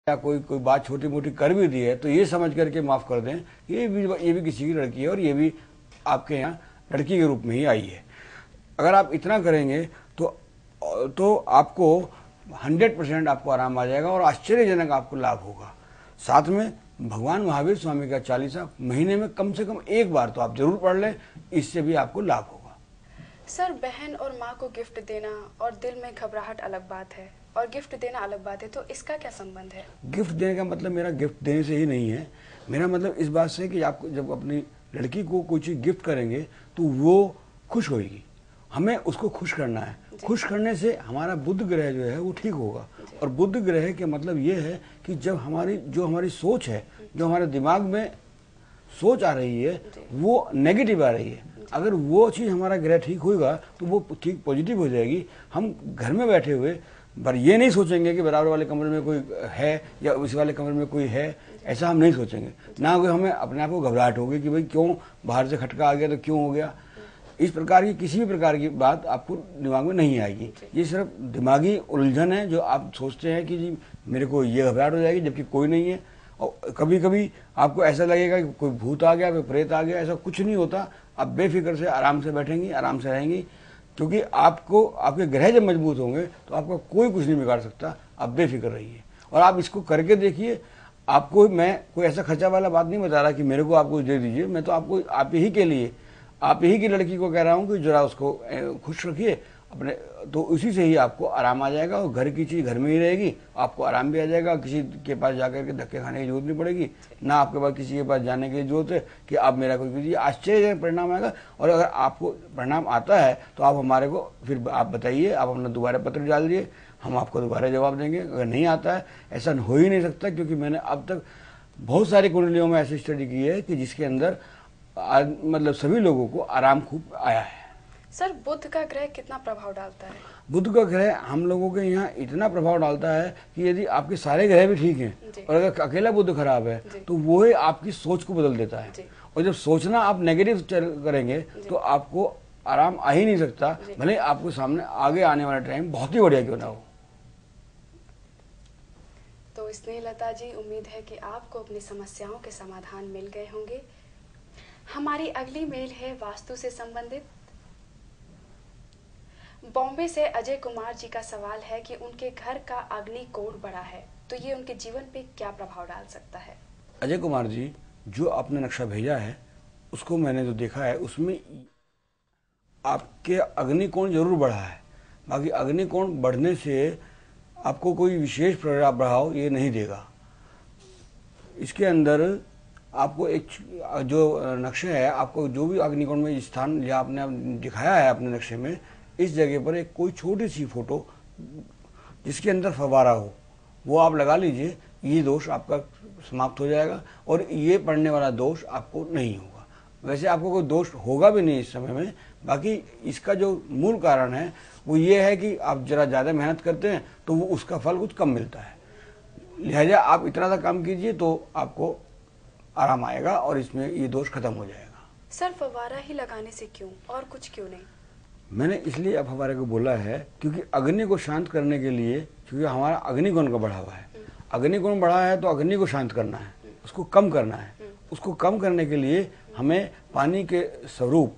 या कोई कोई बात छोटी मोटी कर भी दी है तो ये समझ करके माफ़ कर दें, ये भी किसी की लड़की है और ये भी आपके यहाँ लड़की के रूप में ही आई है। अगर आप इतना करेंगे तो आपको 100% आपको आराम आ जाएगा और आश्चर्यजनक आपको लाभ होगा। साथ में भगवान महावीर स्वामी का चालीसा महीने में कम से कम एक बार तो आप जरूर पढ़ लें, इससे भी आपको लाभ होगा। सर, बहन और माँ को गिफ्ट देना और दिल में घबराहट अलग बात है और गिफ्ट देना अलग बात है, तो इसका क्या संबंध है? गिफ्ट देने का मतलब मेरा गिफ्ट देने से ही नहीं है, मेरा मतलब इस बात से कि आप जब अपनी लड़की को कोई चीज़ गिफ्ट करेंगे तो वो खुश होगी, हमें उसको खुश करना है। खुश करने से हमारा बुध ग्रह जो है वो ठीक होगा। और बुध ग्रह के मतलब ये है कि जब हमारी सोच है, जो हमारे दिमाग में सोच आ रही है वो नेगेटिव आ रही है, अगर वो चीज़ हमारा ग्रह ठीक होगा तो वो ठीक पॉजिटिव हो जाएगी। हम घर में बैठे हुए पर ये नहीं सोचेंगे कि बराबर वाले कमरे में कोई है या उस वाले कमरे में कोई है, ऐसा हम नहीं सोचेंगे। ना कोई हमें अपने आप को घबराहट होगी कि भाई क्यों बाहर से खटका आ गया तो क्यों हो गया, इस प्रकार की किसी भी प्रकार की बात आपको दिमाग में नहीं आएगी। ये सिर्फ दिमागी उलझन है जो आप सोचते हैं कि जी मेरे को ये घबराहट हो जाएगी, जबकि कोई नहीं है। और कभी कभी आपको ऐसा लगेगा कि कोई भूत आ गया, कोई प्रेत आ गया, ऐसा कुछ नहीं होता। आप बेफिक्र से आराम से बैठेंगी, आराम से रहेंगी, क्योंकि आपके ग्रह जब मजबूत होंगे तो आपका कोई कुछ नहीं बिगाड़ सकता। आप बेफिक्र रहिए और आप इसको करके देखिए। आपको मैं कोई ऐसा खर्चा वाला बात नहीं बता रहा कि मेरे को आप कुछ दे दीजिए, मैं तो आपको आप ही के लिए, आप ही की लड़की को कह रहा हूँ कि जरा उसको खुश रखिए अपने, तो उसी से ही आपको आराम आ जाएगा और घर की चीज़ घर में ही रहेगी, आपको आराम भी आ जाएगा। किसी के पास जाकर के धक्के खाने की जरूरत नहीं पड़ेगी, ना आपके पास किसी के पास जाने की जरूरत है कि आप मेरा कोई कीजिए। आश्चर्यजनक परिणाम आएगा। और अगर आपको परिणाम आता है तो आप हमारे को फिर आप बताइए, आप अपना दोबारा पत्र डाल दिए, हम आपको दोबारा जवाब देंगे। अगर नहीं आता है, ऐसा हो ही नहीं सकता, क्योंकि मैंने अब तक बहुत सारी कुंडलियों में ऐसी स्टडी की है कि जिसके अंदर मतलब सभी लोगों को आराम खूब आया है। सर, बुध का ग्रह कितना प्रभाव डालता है? बुध का ग्रह हम लोगों के यहाँ इतना प्रभाव डालता है कि यदि आपके सारे ग्रह भी ठीक हैं और अगर अकेला बुध खराब है तो वो ही आपकी सोच को बदल देता है। और जब सोचना आप नेगेटिव करेंगे तो आपको आराम आ ही नहीं सकता, भले आपको सामने आगे आने वाला टाइम बहुत ही बढ़िया क्यों ना हो। तो स्नेहलता जी, उम्मीद है कि आपको अपनी समस्याओं के समाधान मिल गए होंगे। हमारी अगली मेल है वास्तु से संबंधित। बॉम्बे से अजय कुमार जी का सवाल है कि उनके घर का अग्नि कोण बड़ा है, तो ये उनके जीवन पे क्या प्रभाव डाल सकता है? अजय कुमार जी, जो आपने नक्शा भेजा है उसको मैंने जो देखा है उसमें आपके अग्निकोण जरूर बढ़ा है, बाकी अग्निकोण बढ़ने से आपको कोई विशेष प्रभाव ये नहीं देगा। इसके अंदर आपको एक जो नक्शे है, आपको जो भी अग्निकोण में स्थान या आपने दिखाया है अपने नक्शे में, इस जगह पर एक कोई छोटी सी फोटो जिसके अंदर फव्वारा हो वो आप लगा लीजिए। ये दोष आपका समाप्त हो जाएगा और ये पड़ने वाला दोष आपको नहीं होगा। वैसे आपको कोई दोष होगा भी नहीं इस समय में, बाकी इसका जो मूल कारण है वो ये है कि आप जरा ज़्यादा मेहनत करते हैं तो वो उसका फल कुछ कम मिलता है। लिहाजा आप इतना सा काम कीजिए तो आपको आराम आएगा और इसमें ये दोष खत्म हो जाएगा। सर, फव्वारा ही लगाने से क्यों, और कुछ क्यों नहीं? मैंने इसलिए अब फव्वारे को बोला है क्योंकि अग्नि को शांत करने के लिए, क्योंकि हमारा अग्निकोण का बढ़ा हुआ है, अग्निकोण बढ़ा है तो अग्नि को शांत करना है, उसको कम करना है। उसको कम करने के लिए हमें पानी के स्वरूप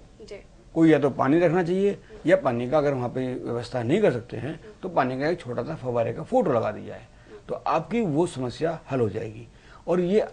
कोई या तो पानी रखना चाहिए, या पानी का अगर वहाँ पे व्यवस्था नहीं कर सकते हैं तो पानी का एक छोटा सा फव्वारे का फोटो लगा दिया जाए, तो आपकी वो समस्या हल हो जाएगी। और ये